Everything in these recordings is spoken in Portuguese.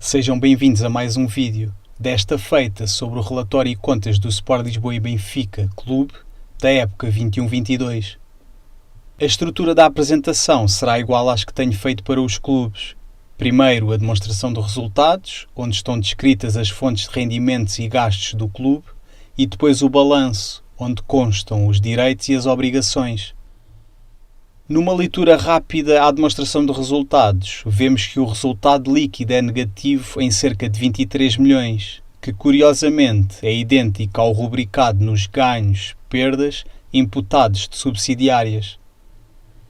Sejam bem-vindos a mais um vídeo, desta feita sobre o relatório e contas do Sport Lisboa e Benfica Clube da época 21-22. A estrutura da apresentação será igual às que tenho feito para os clubes. Primeiro, a demonstração de resultados, onde estão descritas as fontes de rendimentos e gastos do clube, e depois o balanço, onde constam os direitos e as obrigações. Numa leitura rápida à demonstração de resultados, vemos que o resultado líquido é negativo em cerca de 23 milhões, que curiosamente é idêntico ao rubricado nos ganhos, perdas, imputados de subsidiárias.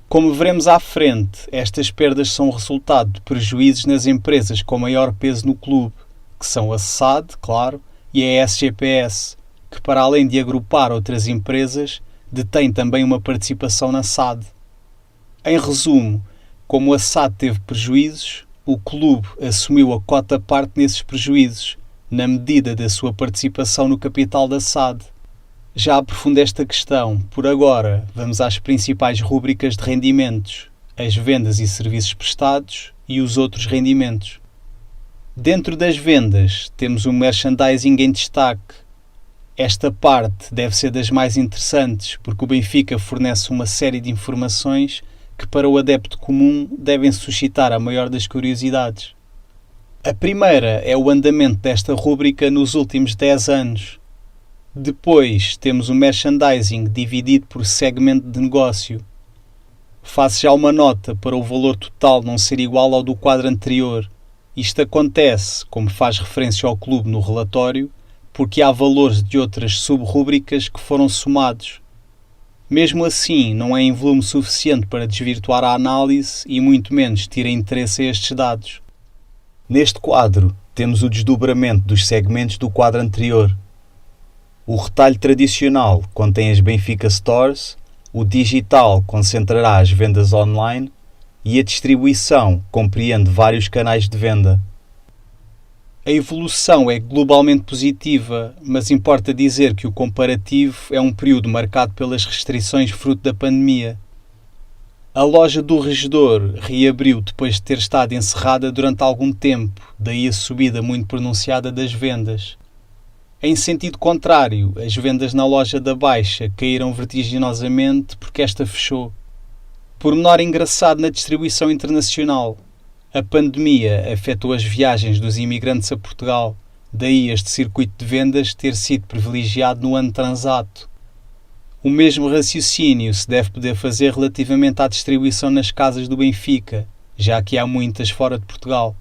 Como veremos à frente, estas perdas são o resultado de prejuízos nas empresas com maior peso no clube, que são a SAD, claro, e a SGPS, que para além de agrupar outras empresas, detém também uma participação na SAD. Em resumo, como a SAD teve prejuízos, o clube assumiu a cota-parte nesses prejuízos, na medida da sua participação no capital da SAD. Já aprofundo esta questão, por agora vamos às principais rúbricas de rendimentos, as vendas e serviços prestados e os outros rendimentos. Dentro das vendas temos o merchandising em destaque. Esta parte deve ser das mais interessantes, porque o Benfica fornece uma série de informações que para o adepto comum devem suscitar a maior das curiosidades. A primeira é o andamento desta rúbrica nos últimos 10 anos. Depois temos o merchandising dividido por segmento de negócio. Faço já uma nota para o valor total não ser igual ao do quadro anterior. Isto acontece, como faz referência ao clube no relatório, porque há valores de outras sub-rúbricas que foram somados. Mesmo assim, não é em volume suficiente para desvirtuar a análise e muito menos tira interesse a estes dados. Neste quadro, temos o desdobramento dos segmentos do quadro anterior. O retalho tradicional contém as Benfica Stores, o digital concentrará as vendas online e a distribuição compreende vários canais de venda. A evolução é globalmente positiva, mas importa dizer que o comparativo é um período marcado pelas restrições fruto da pandemia. A loja do Regedor reabriu depois de ter estado encerrada durante algum tempo, daí a subida muito pronunciada das vendas. Em sentido contrário, as vendas na loja da Baixa caíram vertiginosamente porque esta fechou. Pormenor engraçado na distribuição internacional. A pandemia afetou as viagens dos imigrantes a Portugal, daí este circuito de vendas ter sido privilegiado no ano transato. O mesmo raciocínio se deve poder fazer relativamente à distribuição nas casas do Benfica, já que há muitas fora de Portugal.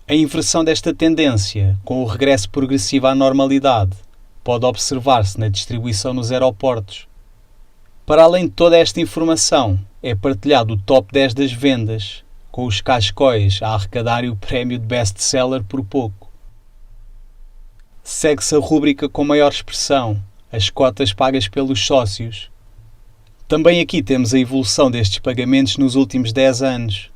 A inversão desta tendência, com o regresso progressivo à normalidade, pode observar-se na distribuição nos aeroportos. Para além de toda esta informação, é partilhado o top 10 das vendas, com os cascóis a arrecadarem o prémio de best-seller por pouco. Segue-se a rúbrica com maior expressão, as cotas pagas pelos sócios. Também aqui temos a evolução destes pagamentos nos últimos 10 anos.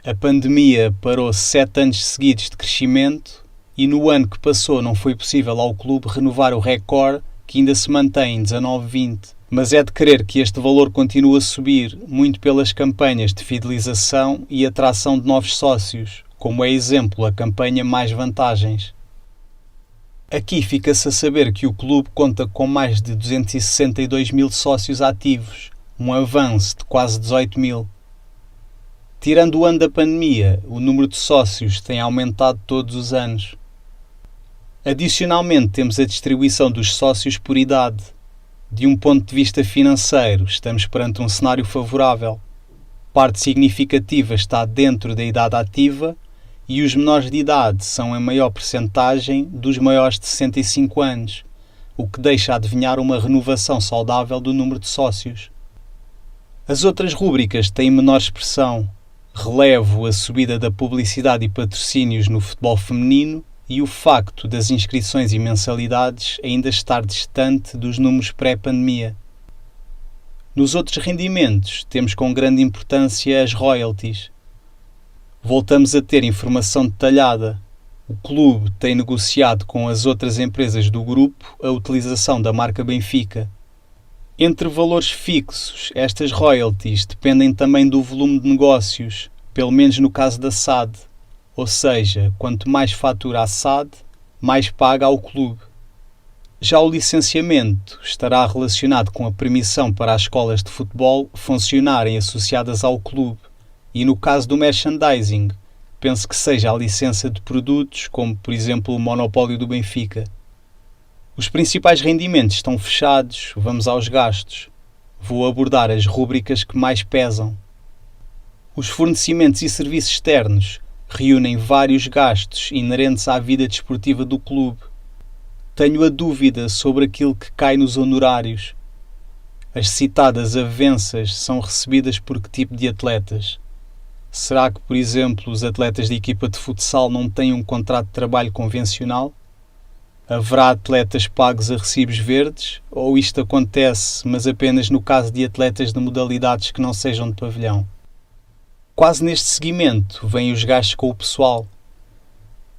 A pandemia parou 7 anos seguidos de crescimento e no ano que passou não foi possível ao clube renovar o recorde que ainda se mantém em 19-20. Mas é de crer que este valor continua a subir, muito pelas campanhas de fidelização e atração de novos sócios, como é exemplo a campanha Mais Vantagens. Aqui fica-se a saber que o clube conta com mais de 262 mil sócios ativos, um avanço de quase 18 mil. Tirando o ano da pandemia, o número de sócios tem aumentado todos os anos. Adicionalmente, temos a distribuição dos sócios por idade. De um ponto de vista financeiro, estamos perante um cenário favorável. Parte significativa está dentro da idade ativa e os menores de idade são em maior percentagem dos maiores de 65 anos, o que deixa adivinhar uma renovação saudável do número de sócios. As outras rúbricas têm menor expressão. Relevo a subida da publicidade e patrocínios no futebol feminino e o facto das inscrições e mensalidades ainda estar distante dos números pré-pandemia. Nos outros rendimentos, temos com grande importância as royalties. Voltamos a ter informação detalhada. O clube tem negociado com as outras empresas do grupo a utilização da marca Benfica. Entre valores fixos, estas royalties dependem também do volume de negócios, pelo menos no caso da SAD. ou seja, quanto mais fatura a SAD, mais paga ao clube. Já o licenciamento estará relacionado com a permissão para as escolas de futebol funcionarem associadas ao clube e, no caso do merchandising, penso que seja a licença de produtos, como por exemplo o monopólio do Benfica. Os principais rendimentos estão fechados, vamos aos gastos. Vou abordar as rúbricas que mais pesam. Os fornecimentos e serviços externos reúnem vários gastos inerentes à vida desportiva do clube. Tenho a dúvida sobre aquilo que cai nos honorários. As citadas avanças são recebidas por que tipo de atletas? Será que, por exemplo, os atletas de equipa de futsal não têm um contrato de trabalho convencional? Haverá atletas pagos a recibos verdes? Ou isto acontece, mas apenas no caso de atletas de modalidades que não sejam de pavilhão? Quase neste seguimento vêm os gastos com o pessoal.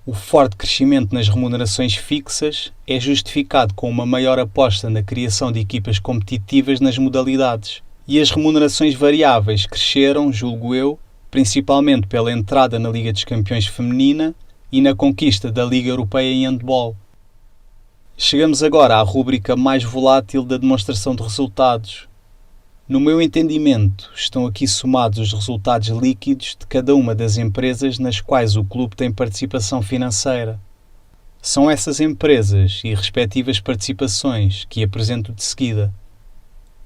O forte crescimento nas remunerações fixas é justificado com uma maior aposta na criação de equipas competitivas nas modalidades. E as remunerações variáveis cresceram, julgo eu, principalmente pela entrada na Liga dos Campeões feminina e na conquista da Liga Europeia em handball. Chegamos agora à rúbrica mais volátil da demonstração de resultados. No meu entendimento, estão aqui somados os resultados líquidos de cada uma das empresas nas quais o clube tem participação financeira. São essas empresas e respectivas participações que apresento de seguida.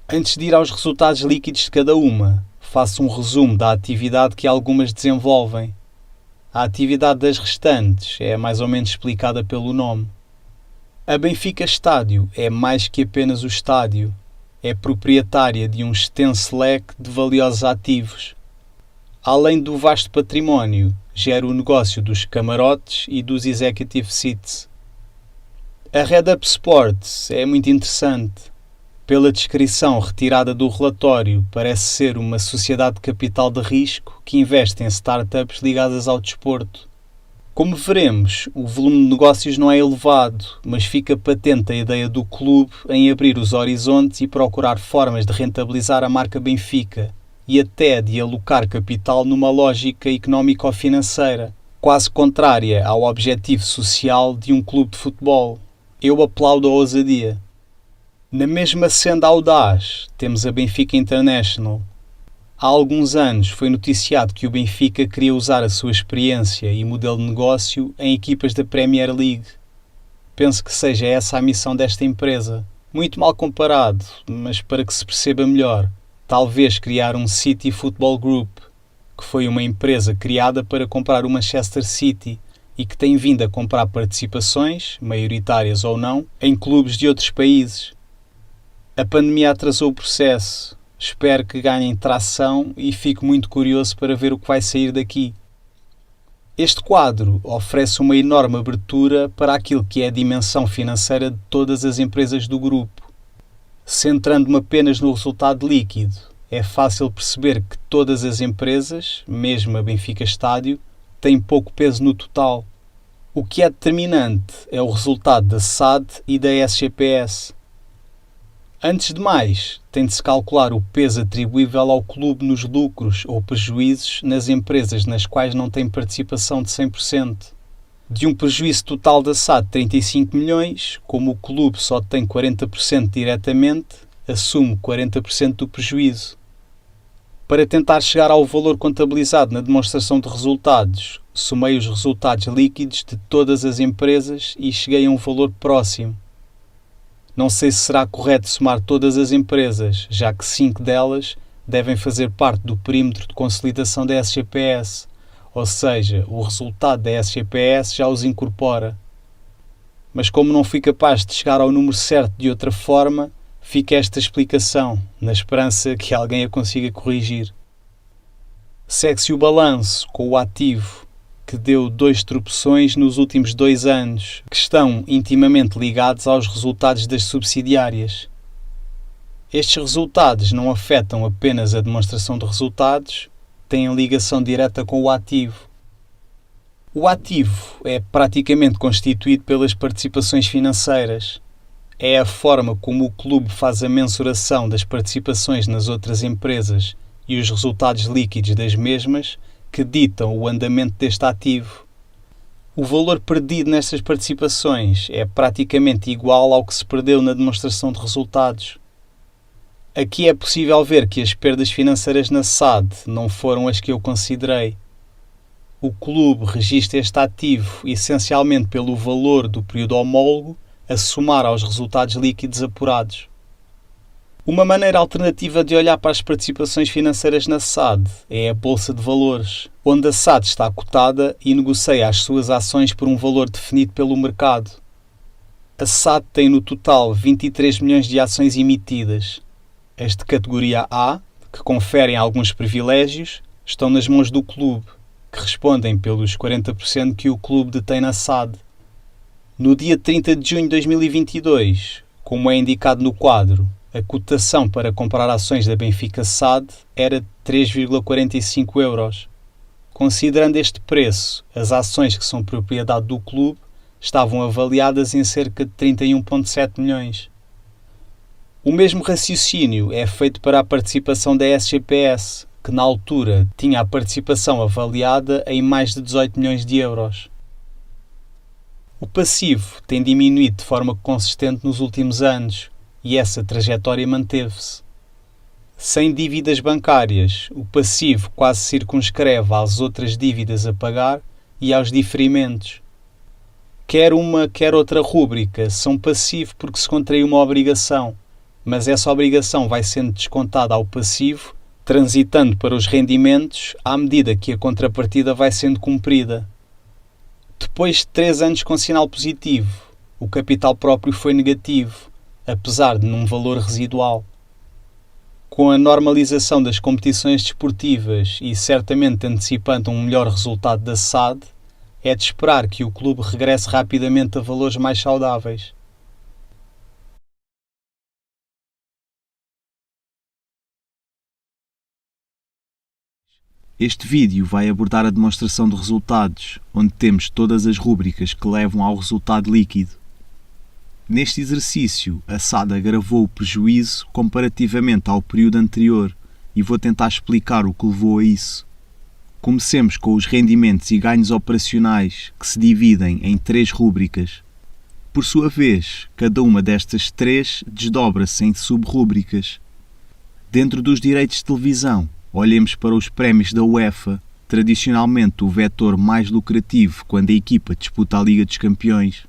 Antes de ir aos resultados líquidos de cada uma, faço um resumo da atividade que algumas desenvolvem. A atividade das restantes é mais ou menos explicada pelo nome. A Benfica Estádio é mais que apenas o estádio. É proprietária de um extenso leque de valiosos ativos. Além do vasto património, gera o negócio dos camarotes e dos executive seats. A Red Up Sports é muito interessante. Pela descrição retirada do relatório, parece ser uma sociedade de capital de risco que investe em startups ligadas ao desporto. Como veremos, o volume de negócios não é elevado, mas fica patente a ideia do clube em abrir os horizontes e procurar formas de rentabilizar a marca Benfica e até de alocar capital numa lógica económico-financeira, quase contrária ao objetivo social de um clube de futebol. Eu aplaudo a ousadia. Na mesma senda audaz, temos a Benfica International. Há alguns anos foi noticiado que o Benfica queria usar a sua experiência e modelo de negócio em equipas da Premier League. Penso que seja essa a missão desta empresa. Muito mal comparado, mas para que se perceba melhor, talvez criar um City Football Group, que foi uma empresa criada para comprar o Manchester City e que tem vindo a comprar participações, maioritárias ou não, em clubes de outros países. A pandemia atrasou o processo. Espero que ganhem tração e fico muito curioso para ver o que vai sair daqui. Este quadro oferece uma enorme abertura para aquilo que é a dimensão financeira de todas as empresas do grupo. Centrando-me apenas no resultado líquido, é fácil perceber que todas as empresas, mesmo a Benfica Estádio, têm pouco peso no total. O que é determinante é o resultado da SAD e da SGPS. Antes de mais, tem de se calcular o peso atribuível ao clube nos lucros ou prejuízos nas empresas nas quais não tem participação de 100%. De um prejuízo total da SAD de 35 milhões, como o clube só tem 40% diretamente, assume 40% do prejuízo. Para tentar chegar ao valor contabilizado na demonstração de resultados, somei os resultados líquidos de todas as empresas e cheguei a um valor próximo. Não sei se será correto somar todas as empresas, já que 5 delas devem fazer parte do perímetro de consolidação da SGPS, ou seja, o resultado da SGPS já os incorpora. Mas como não fui capaz de chegar ao número certo de outra forma, fica esta explicação, na esperança que alguém a consiga corrigir. Segue-se o balanço com o ativo, que deu 2 tropeções nos últimos 2 anos, que estão intimamente ligados aos resultados das subsidiárias. Estes resultados não afetam apenas a demonstração de resultados, têm ligação direta com o ativo. O ativo é praticamente constituído pelas participações financeiras. É a forma como o clube faz a mensuração das participações nas outras empresas e os resultados líquidos das mesmas que ditam o andamento deste ativo. O valor perdido nestas participações é praticamente igual ao que se perdeu na demonstração de resultados. Aqui é possível ver que as perdas financeiras na SAD não foram as que eu considerei. O clube registra este ativo essencialmente pelo valor do período homólogo a somar aos resultados líquidos apurados. Uma maneira alternativa de olhar para as participações financeiras na SAD é a Bolsa de Valores, onde a SAD está cotada e negocia as suas ações por um valor definido pelo mercado. A SAD tem no total 23 milhões de ações emitidas. As de categoria A, que conferem alguns privilégios, estão nas mãos do clube, que respondem pelos 40% que o clube detém na SAD. No dia 30 de junho de 2022, como é indicado no quadro, a cotação para comprar ações da Benfica SAD era de 3,45 euros. Considerando este preço, as ações que são propriedade do clube estavam avaliadas em cerca de 31,7 milhões. O mesmo raciocínio é feito para a participação da SGPS, que na altura tinha a participação avaliada em mais de 18 milhões de euros. O passivo tem diminuído de forma consistente nos últimos anos e essa trajetória manteve-se. Sem dívidas bancárias, o passivo quase circunscreve às outras dívidas a pagar e aos diferimentos. Quer uma, quer outra rúbrica são passivo porque se contrai uma obrigação, mas essa obrigação vai sendo descontada ao passivo, transitando para os rendimentos à medida que a contrapartida vai sendo cumprida. Depois de 3 anos com sinal positivo, o capital próprio foi negativo, apesar de num valor residual. Com a normalização das competições desportivas e certamente antecipando um melhor resultado da SAD, é de esperar que o clube regresse rapidamente a valores mais saudáveis. Este vídeo vai abordar a demonstração de resultados, onde temos todas as rúbricas que levam ao resultado líquido. Neste exercício, a SAD agravou o prejuízo comparativamente ao período anterior e vou tentar explicar o que levou a isso. Comecemos com os rendimentos e ganhos operacionais, que se dividem em 3 rúbricas. Por sua vez, cada uma destas 3 desdobra-se em sub-rúbricas. Dentro dos direitos de televisão, olhemos para os prémios da UEFA, tradicionalmente o vetor mais lucrativo quando a equipa disputa a Liga dos Campeões.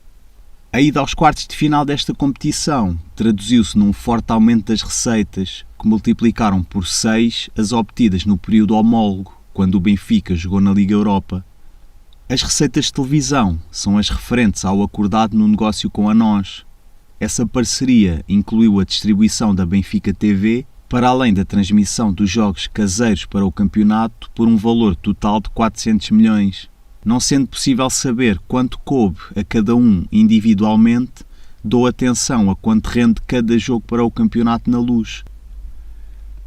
A ida aos quartos de final desta competição traduziu-se num forte aumento das receitas, que multiplicaram por 6 as obtidas no período homólogo, quando o Benfica jogou na Liga Europa. As receitas de televisão são as referentes ao acordado no negócio com a NOS. Essa parceria incluiu a distribuição da Benfica TV, para além da transmissão dos jogos caseiros para o campeonato por um valor total de 400 milhões. Não sendo possível saber quanto coube a cada um individualmente, dou atenção a quanto rende cada jogo para o campeonato na Luz.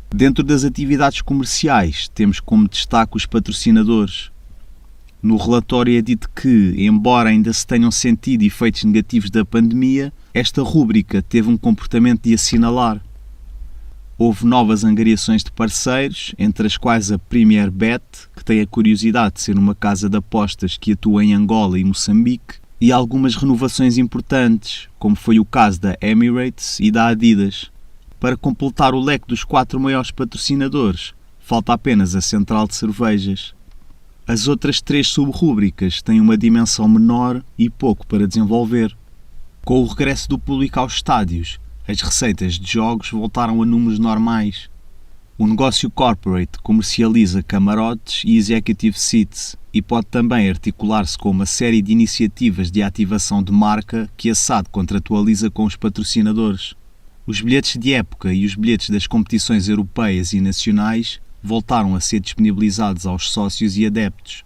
Dentro das atividades comerciais, temos como destaque os patrocinadores. No relatório é dito que, embora ainda se tenham sentido efeitos negativos da pandemia, esta rúbrica teve um comportamento de assinalar. Houve novas angariações de parceiros, entre as quais a Premier Bet, que tem a curiosidade de ser uma casa de apostas que atua em Angola e Moçambique, e algumas renovações importantes, como foi o caso da Emirates e da Adidas. Para completar o leque dos 4 maiores patrocinadores, falta apenas a Central de Cervejas. As outras 3 sub-rúbricas têm uma dimensão menor e pouco para desenvolver. Com o regresso do público aos estádios, as receitas de jogos voltaram a números normais. O negócio corporate comercializa camarotes e executive seats e pode também articular-se com uma série de iniciativas de ativação de marca que a SAD contratualiza com os patrocinadores. Os bilhetes de época e os bilhetes das competições europeias e nacionais voltaram a ser disponibilizados aos sócios e adeptos.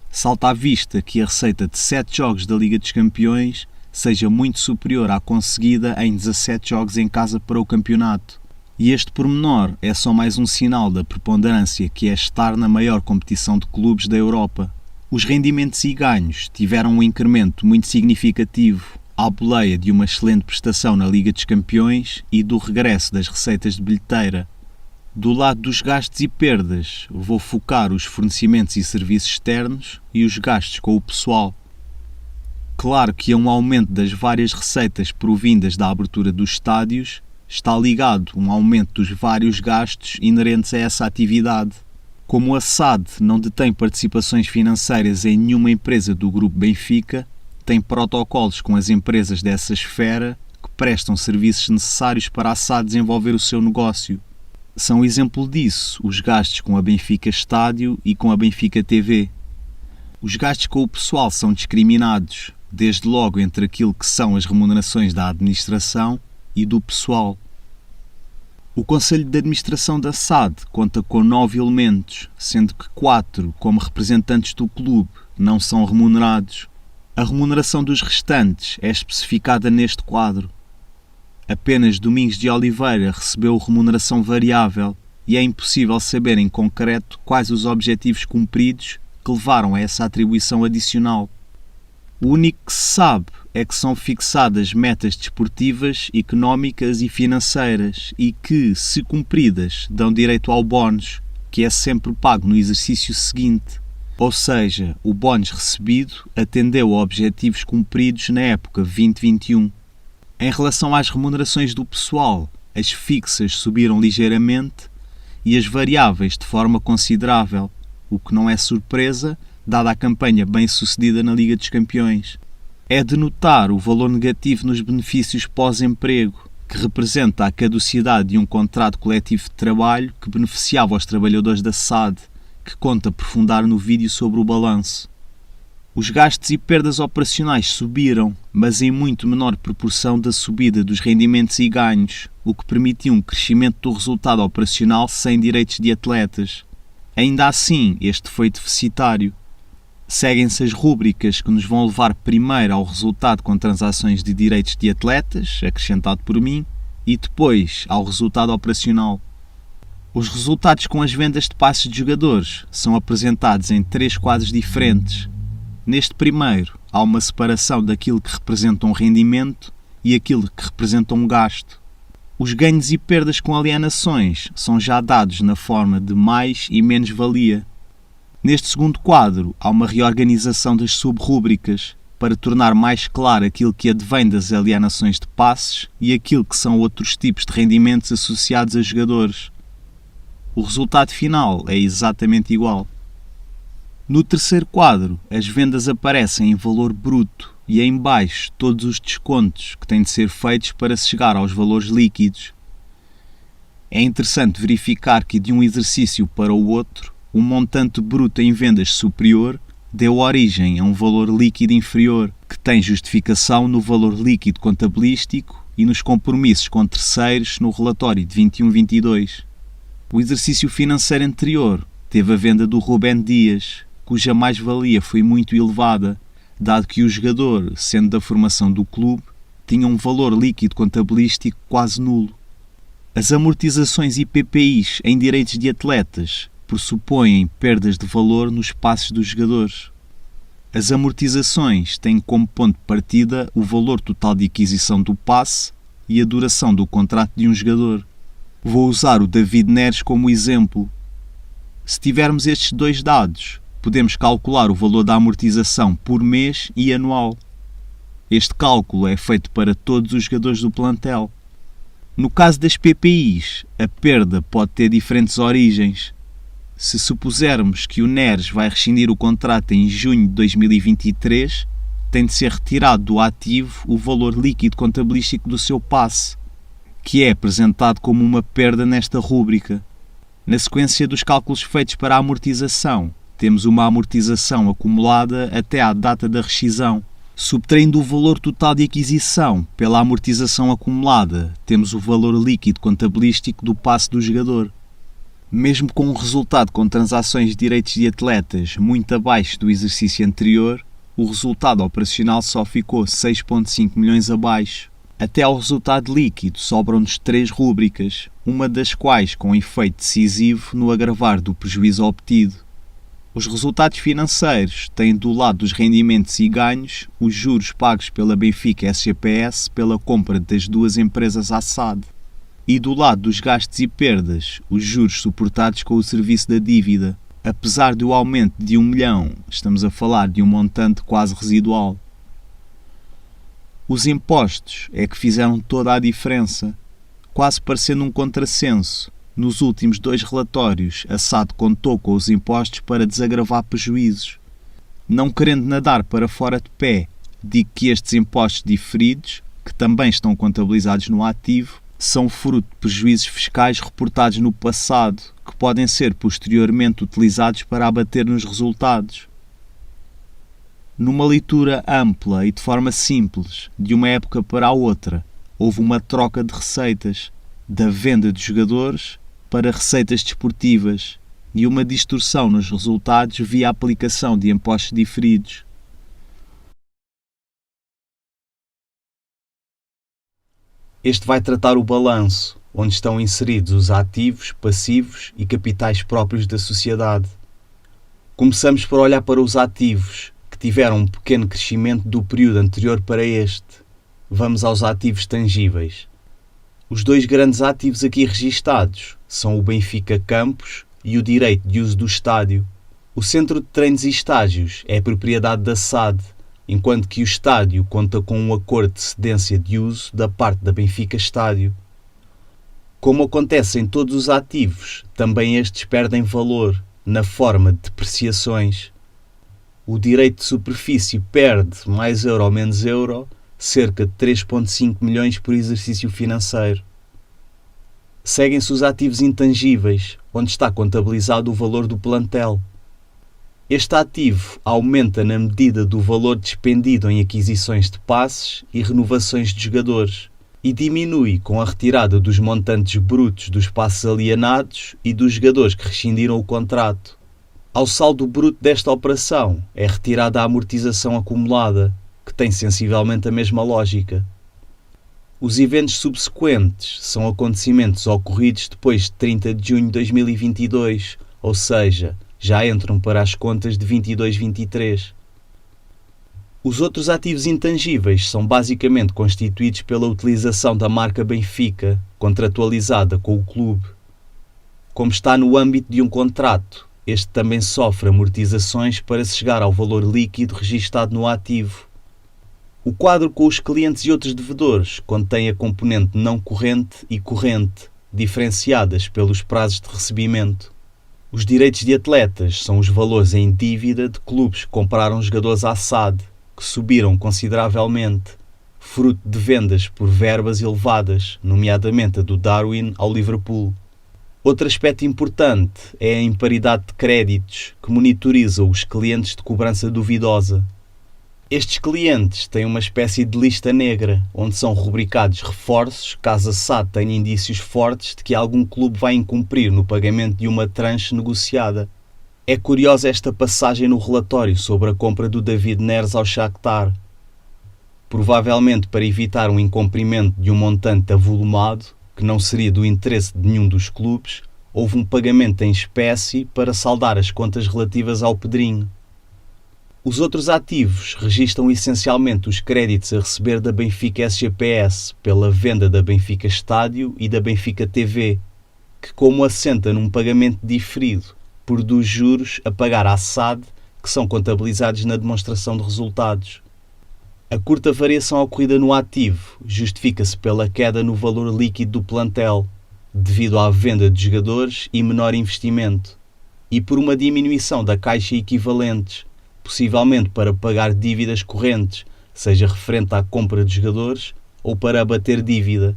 Salta à vista que a receita de 7 jogos da Liga dos Campeões seja muito superior à conseguida em 17 jogos em casa para o campeonato. E este pormenor é só mais um sinal da preponderância que é estar na maior competição de clubes da Europa. Os rendimentos e ganhos tiveram um incremento muito significativo, à boleia de uma excelente prestação na Liga dos Campeões e do regresso das receitas de bilheteira. Do lado dos gastos e perdas, vou focar os fornecimentos e serviços externos e os gastos com o pessoal. Claro que a um aumento das várias receitas provindas da abertura dos estádios está ligado um aumento dos vários gastos inerentes a essa atividade. Como a SAD não detém participações financeiras em nenhuma empresa do Grupo Benfica, tem protocolos com as empresas dessa esfera que prestam serviços necessários para a SAD desenvolver o seu negócio. São exemplo disso os gastos com a Benfica Estádio e com a Benfica TV. Os gastos com o pessoal são discriminados, desde logo entre aquilo que são as remunerações da administração e do pessoal. O Conselho de Administração da SAD conta com 9 elementos, sendo que 4, como representantes do clube, não são remunerados. A remuneração dos restantes é especificada neste quadro. Apenas Domingos de Oliveira recebeu remuneração variável e é impossível saber em concreto quais os objetivos cumpridos que levaram a essa atribuição adicional. O único que se sabe é que são fixadas metas desportivas, económicas e financeiras e que, se cumpridas, dão direito ao bónus, que é sempre pago no exercício seguinte. Ou seja, o bónus recebido atendeu a objetivos cumpridos na época 2021. Em relação às remunerações do pessoal, as fixas subiram ligeiramente e as variáveis de forma considerável, o que não é surpresa, dada a campanha bem-sucedida na Liga dos Campeões. É de notar o valor negativo nos benefícios pós-emprego, que representa a caducidade de um contrato coletivo de trabalho que beneficiava os trabalhadores da SAD, que conta aprofundar no vídeo sobre o balanço. Os gastos e perdas operacionais subiram, mas em muito menor proporção da subida dos rendimentos e ganhos, o que permitiu um crescimento do resultado operacional sem direitos de atletas. Ainda assim, este foi deficitário. Seguem-se as rúbricas que nos vão levar primeiro ao resultado com transações de direitos de atletas, acrescentado por mim, e depois ao resultado operacional. Os resultados com as vendas de passes de jogadores são apresentados em 3 quadros diferentes. Neste primeiro, há uma separação daquilo que representa um rendimento e aquilo que representa um gasto. Os ganhos e perdas com alienações são já dados na forma de mais e menos-valia. Neste segundo quadro, há uma reorganização das subrúbricas para tornar mais claro aquilo que advém das alienações de passes e aquilo que são outros tipos de rendimentos associados a jogadores. O resultado final é exatamente igual. No terceiro quadro, as vendas aparecem em valor bruto e em baixo todos os descontos que têm de ser feitos para se chegar aos valores líquidos. É interessante verificar que de um exercício para o outro, um montante bruto em vendas superior deu origem a um valor líquido inferior, que tem justificação no valor líquido contabilístico e nos compromissos com terceiros no relatório de 21-22. O exercício financeiro anterior teve a venda do Rubén Dias, cuja mais-valia foi muito elevada, dado que o jogador, sendo da formação do clube, tinha um valor líquido contabilístico quase nulo. As amortizações e PPIs em direitos de atletas pressupõem perdas de valor nos passes dos jogadores. As amortizações têm como ponto de partida o valor total de aquisição do passe e a duração do contrato de um jogador. Vou usar o David Neres como exemplo. Se tivermos estes dois dados, podemos calcular o valor da amortização por mês e anual. Este cálculo é feito para todos os jogadores do plantel. No caso das PPIs, a perda pode ter diferentes origens. Se supusermos que o Neres vai rescindir o contrato em junho de 2023, tem de ser retirado do ativo o valor líquido contabilístico do seu passe, que é apresentado como uma perda nesta rúbrica. Na sequência dos cálculos feitos para a amortização, temos uma amortização acumulada até à data da rescisão. Subtraindo o valor total de aquisição pela amortização acumulada, temos o valor líquido contabilístico do passe do jogador. Mesmo com um resultado com transações de direitos de atletas muito abaixo do exercício anterior, o resultado operacional só ficou 6,5 milhões abaixo. Até ao resultado líquido sobram-nos 3 rúbricas, uma das quais com efeito decisivo no agravar do prejuízo obtido. Os resultados financeiros têm do lado dos rendimentos e ganhos os juros pagos pela Benfica SGPS pela compra das 2 empresas à SAD. E do lado dos gastos e perdas, os juros suportados com o serviço da dívida. Apesar do aumento de 1 milhão, estamos a falar de um montante quase residual. Os impostos é que fizeram toda a diferença, quase parecendo um contrassenso. Nos últimos 2 relatórios, a SAD contou com os impostos para desagravar prejuízos. Não querendo nadar para fora de pé, digo que estes impostos diferidos, que também estão contabilizados no ativo, são fruto de prejuízos fiscais reportados no passado, que podem ser posteriormente utilizados para abater nos resultados. Numa leitura ampla e de forma simples, de uma época para a outra, houve uma troca de receitas, da venda de jogadores para receitas desportivas, e uma distorção nos resultados via a aplicação de impostos diferidos. Este vai tratar o balanço, onde estão inseridos os ativos, passivos e capitais próprios da sociedade. Começamos por olhar para os ativos, que tiveram um pequeno crescimento do período anterior para este. Vamos aos ativos tangíveis. Os 2 grandes ativos aqui registados são o Benfica Campos e o direito de uso do estádio. O centro de treinos e estágios é propriedade da SAD, enquanto que o estádio conta com um acordo de cedência de uso da parte da Benfica Estádio. Como acontece em todos os ativos, também estes perdem valor, na forma de depreciações. O direito de superfície perde, mais euro ou menos euro, cerca de 3,5 milhões por exercício financeiro. Seguem-se os ativos intangíveis, onde está contabilizado o valor do plantel. Este ativo aumenta na medida do valor despendido em aquisições de passes e renovações de jogadores e diminui com a retirada dos montantes brutos dos passes alienados e dos jogadores que rescindiram o contrato. Ao saldo bruto desta operação é retirada a amortização acumulada, que tem sensivelmente a mesma lógica. Os eventos subsequentes são acontecimentos ocorridos depois de 30 de junho de 2022, ou seja, já entram para as contas de 22-23. Os outros ativos intangíveis são basicamente constituídos pela utilização da marca Benfica, contratualizada com o clube. Como está no âmbito de um contrato, este também sofre amortizações para se chegar ao valor líquido registado no ativo. O quadro com os clientes e outros devedores contém a componente não corrente e corrente, diferenciadas pelos prazos de recebimento. Os direitos de atletas são os valores em dívida de clubes que compraram jogadores à SAD, que subiram consideravelmente, fruto de vendas por verbas elevadas, nomeadamente a do Darwin ao Liverpool. Outro aspecto importante é a imparidade de créditos, que monitoriza os clientes de cobrança duvidosa. Estes clientes têm uma espécie de lista negra, onde são rubricados reforços caso a SAD tenha indícios fortes de que algum clube vai incumprir no pagamento de uma tranche negociada. É curiosa esta passagem no relatório sobre a compra do David Neres ao Shakhtar. Provavelmente para evitar um incumprimento de um montante avolumado, que não seria do interesse de nenhum dos clubes, houve um pagamento em espécie para saldar as contas relativas ao Pedrinho. Os outros ativos registram essencialmente os créditos a receber da Benfica SGPS pela venda da Benfica Estádio e da Benfica TV, que, como assenta num pagamento diferido, produz juros a pagar à SAD, que são contabilizados na demonstração de resultados. A curta variação ocorrida no ativo justifica-se pela queda no valor líquido do plantel, devido à venda de jogadores e menor investimento, e por uma diminuição da caixa equivalentes, possivelmente para pagar dívidas correntes, seja referente à compra de jogadores ou para abater dívida.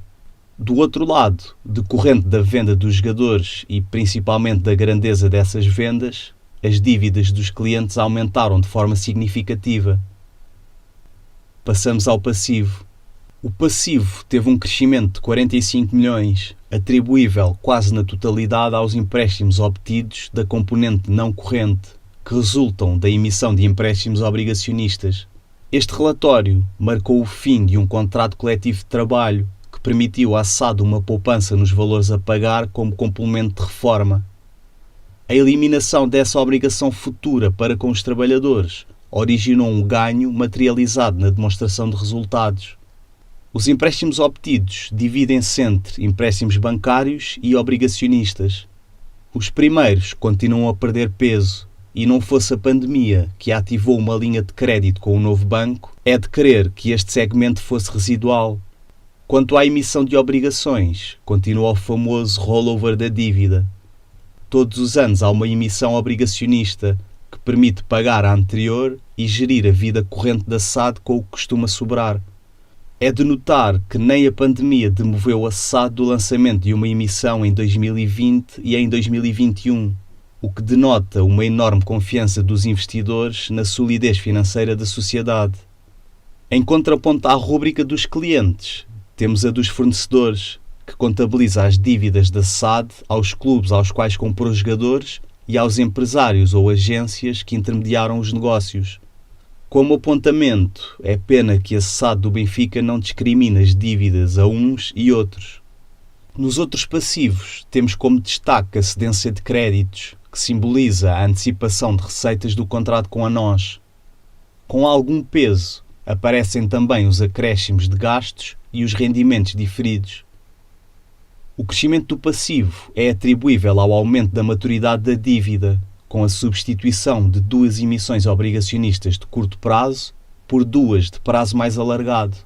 Do outro lado, decorrente da venda dos jogadores e principalmente da grandeza dessas vendas, as dívidas dos clientes aumentaram de forma significativa. Passamos ao passivo. O passivo teve um crescimento de 45 milhões, atribuível quase na totalidade aos empréstimos obtidos da componente não corrente, que resultam da emissão de empréstimos obrigacionistas. Este relatório marcou o fim de um contrato coletivo de trabalho que permitiu à SAD uma poupança nos valores a pagar como complemento de reforma. A eliminação dessa obrigação futura para com os trabalhadores originou um ganho materializado na demonstração de resultados. Os empréstimos obtidos dividem-se entre empréstimos bancários e obrigacionistas. Os primeiros continuam a perder peso e, não fosse a pandemia que ativou uma linha de crédito com o novo banco, é de crer que este segmento fosse residual. Quanto à emissão de obrigações, continua o famoso rollover da dívida. Todos os anos há uma emissão obrigacionista que permite pagar a anterior e gerir a vida corrente da SAD com o que costuma sobrar. É de notar que nem a pandemia demoveu a SAD do lançamento de uma emissão em 2020 e em 2021, o que denota uma enorme confiança dos investidores na solidez financeira da sociedade. Em contraponto à rúbrica dos clientes, temos a dos fornecedores, que contabiliza as dívidas da SAD aos clubes aos quais comprou jogadores e aos empresários ou agências que intermediaram os negócios. Como apontamento, é pena que a SAD do Benfica não discrimina as dívidas a uns e outros. Nos outros passivos, temos como destaque a cedência de créditos, que simboliza a antecipação de receitas do contrato com a NOS. Com algum peso, aparecem também os acréscimos de gastos e os rendimentos diferidos. O crescimento do passivo é atribuível ao aumento da maturidade da dívida, com a substituição de 2 emissões obrigacionistas de curto prazo por 2 de prazo mais alargado,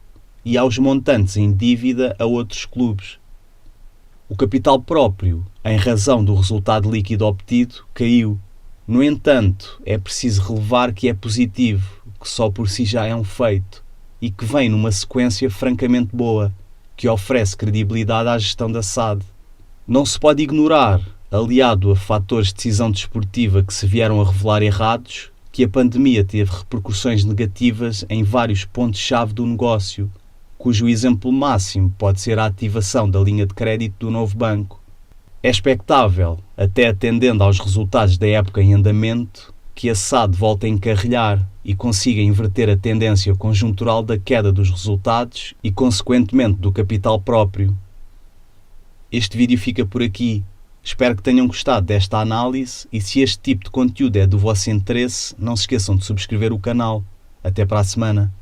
e aos montantes em dívida a outros clubes. O capital próprio, em razão do resultado líquido obtido, caiu. No entanto, é preciso relevar que é positivo, que só por si já é um feito, e que vem numa sequência francamente boa, que oferece credibilidade à gestão da SAD. Não se pode ignorar, aliado a fatores de decisão desportiva que se vieram a revelar errados, que a pandemia teve repercussões negativas em vários pontos-chave do negócio, cujo exemplo máximo pode ser a ativação da linha de crédito do novo banco. É expectável, até atendendo aos resultados da época em andamento, que a SAD volte a encarrilhar e consiga inverter a tendência conjuntural da queda dos resultados e, consequentemente, do capital próprio. Este vídeo fica por aqui. Espero que tenham gostado desta análise e, se este tipo de conteúdo é do vosso interesse, não se esqueçam de subscrever o canal. Até para a semana.